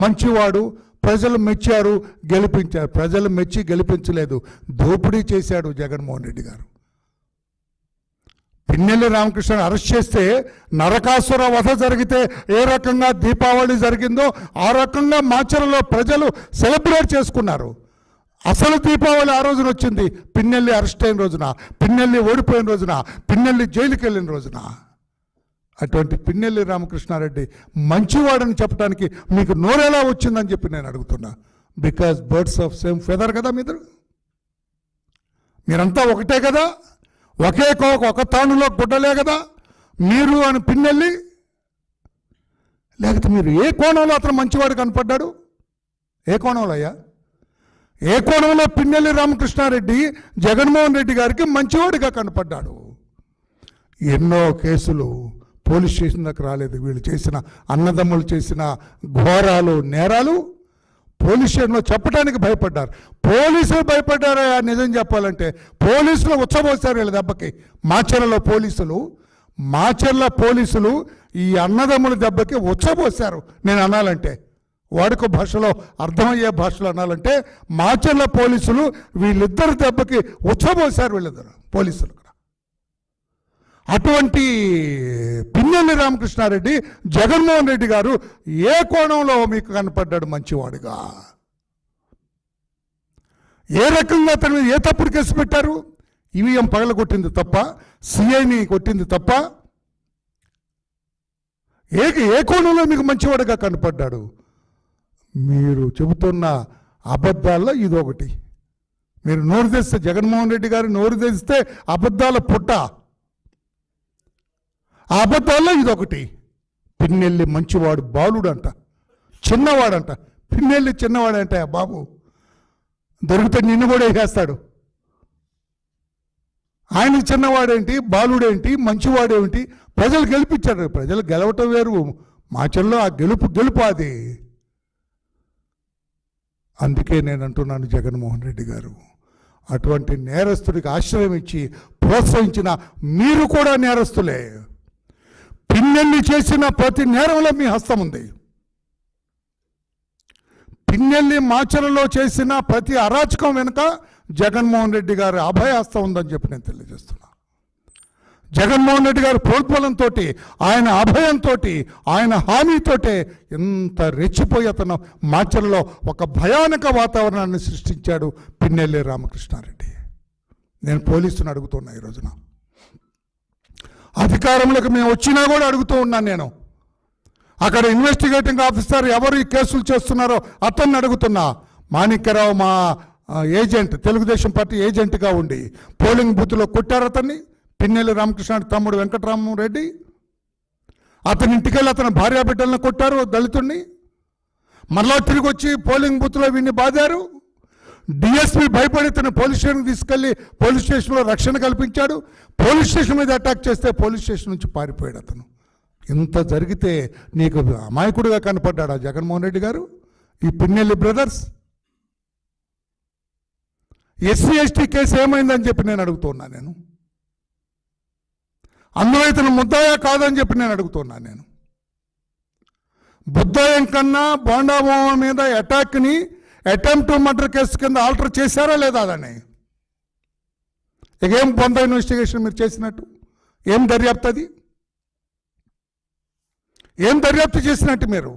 మంచివాడు, ప్రజలు మెచ్చారు, గెలిపించారు. ప్రజలు మెచ్చి గెలిపించలేదు, దోపిడీ చేశాడు జగన్మోహన్ రెడ్డి గారు. పిన్నెల్లి రామకృష్ణని అరెస్ట్ చేస్తే నరకాసుర వధ జరిగితే ఏ రకంగా దీపావళి జరిగిందో ఆ రకంగా మాచర్లలో ప్రజలు సెలబ్రేట్ చేసుకున్నారు. అసలు దీపావళి ఆ రోజున వచ్చింది, పిన్నెల్లి అరెస్ట్ అయిన రోజున, పిన్నెల్లి ఓడిపోయిన రోజున, పిన్నెల్లి జైలుకి వెళ్ళిన రోజున. అటువంటి పిన్నెల్లి రామకృష్ణారెడ్డి మంచివాడని చెప్పడానికి మీకు నోరెలా వచ్చిందని చెప్పి నేను అడుగుతున్నా. Because birds of same feather కదా మీరంతా ఒకటే కదా, ఒకే ఒక తానులో గుడ్డలే కదా మీరు అని పిన్నెల్లి. లేకపోతే మీరు ఏ కోణంలో అతను మంచివాడు కనపడ్డాడు? ఏ కోణంలో అయ్యా? ఏ కోణంలో పిన్నెల్లి రామకృష్ణారెడ్డి జగన్మోహన్ రెడ్డి గారికి మంచివాడిగా కనపడ్డాడు? ఎన్నో కేసులు పోలీస్ స్టేషన్ దాకా రాలేదు. వీళ్ళు చేసిన, అన్నదమ్ములు చేసిన ఘోరాలు, నేరాలు పోలీస్ స్టేషన్లో చెప్పడానికి భయపడ్డారు. పోలీసులు భయపడ్డారా? నిజం చెప్పాలంటే పోలీసులు ఉచ్చబోసారు వీళ్ళ దెబ్బకి. మాచర్ల పోలీసులు ఈ అన్నదమ్ముల దెబ్బకి ఉచ్చబోసారు. నేను అనాలంటే వాడుక భాషలో, అర్థమయ్యే భాషలో అనాలంటే మాచర్ల పోలీసులు వీళ్ళిద్దరు దెబ్బకి ఉచ్చబోసారు వీళ్ళిద్దరు పోలీసులు. అటువంటి పిన్నెల్లి రామకృష్ణారెడ్డి జగన్మోహన్ రెడ్డి గారు ఏ కోణంలో మీకు కనపడ్డాడు మంచివాడుగా? ఏ రకంగా అతను ఏ తప్పుడు కేసు పెట్టారు? ఈవీఎం పగలగొట్టింది తప్ప, సిఐని కొట్టింది తప్ప, ఏ కోణంలో మీకు మంచివాడుగా కనపడ్డాడు? మీరు చెబుతున్న అబద్ధాల్లో ఇదొకటి. మీరు నోరు తెస్తే, జగన్మోహన్ రెడ్డి గారు నోరు తెస్తే అబద్ధాల పుట్ట. ఆ అబద్ధాల్లో ఇదొకటి. పిన్నెల్లి మంచివాడు, బాలుడు అంట, చిన్నవాడంట. పిన్నెల్లి చిన్నవాడంటే బాబు, దొరికితే నిన్ను కూడా వేసేస్తాడు. ఆయనకి చిన్నవాడేంటి, బాలుడేంటి, మంచివాడేంటి? ప్రజలు గెలిపించారు. ప్రజలు గెలవటం వేరు, మాచర్లో ఆ గెలుపు అది. అందుకే నేను అంటున్నాను, జగన్మోహన్ రెడ్డి గారు అటువంటి నేరస్తుడికి ఆశ్రయం ఇచ్చి ప్రోత్సహించిన మీరు కూడా నేరస్తులే. పిన్నెల్లి చేసిన ప్రతి నేరంలో మీ హస్తం ఉంది. పిన్నెల్లి మాచర్లలో చేసిన ప్రతి అరాచకం వెనుక జగన్మోహన్ రెడ్డి గారి అభయహస్తం ఉందని చెప్పి నేను తెలియజేస్తున్నా. జగన్మోహన్ రెడ్డి గారి ప్రోత్బలంతో, ఆయన అభయంతో, ఆయన హామీతోటే ఎంత రెచ్చిపోయి అతను మాచర్లలో ఒక భయానక వాతావరణాన్ని సృష్టించాడు పిన్నెల్లి రామకృష్ణారెడ్డి. నేను పోలీసుని అడుగుతున్నా ఈ రోజున, అధికారంలోకి మేము వచ్చినా కూడా అడుగుతూ ఉన్నాను. నేను అక్కడ ఇన్వెస్టిగేటింగ్ ఆఫీసర్ ఎవరు ఈ కేసులు చేస్తున్నారో అతన్ని అడుగుతున్నా. మాణిక్యరావు మా ఏజెంట్, తెలుగుదేశం పార్టీ ఏజెంట్గా ఉండి పోలింగ్ బూత్లో కొట్టారు అతన్ని. పిన్నెల్లి రామకృష్ణ తమ్ముడు వెంకటరామరెడ్డి, అతని ఇంటికెళ్ళి అతని భార్యాబిడ్డలను కొట్టారు, దళితుడిని. మరలా తిరిగి వచ్చి పోలింగ్ బూత్లో వీడిని బాధారు. డిఎస్పీ భయపడి తన పోలీస్ స్టేషన్కి తీసుకెళ్లి పోలీస్ స్టేషన్లో రక్షణ కల్పించాడు. పోలీస్ స్టేషన్ మీద అటాక్ చేస్తే పోలీస్ స్టేషన్ నుంచి పారిపోయాడు అతను. ఇంత జరిగితే నీకు అమాయకుడిగా కనపడ్డాడా జగన్మోహన్ రెడ్డి గారు? ఈ Pinnelli brothers SC ST case ఏమైందని చెప్పి నేను అడుగుతున్నా. నేను అందులో ఇతను ముద్దాయా కాదని చెప్పి నేను అడుగుతున్నా. నేను బుద్ధాయం కన్నా బోండాబొమ్మ మీద అటాక్ని అటెంప్ట్ టు మర్డర్ కేసు కింద ఆల్టర్ చేశారా లేదా? దాన్ని ఇకేం పొంద ఇన్వెస్టిగేషన్ మీరు చేసినట్టు? ఏం దర్యాప్తు అది? ఏం దర్యాప్తు చేసినట్టు మీరు?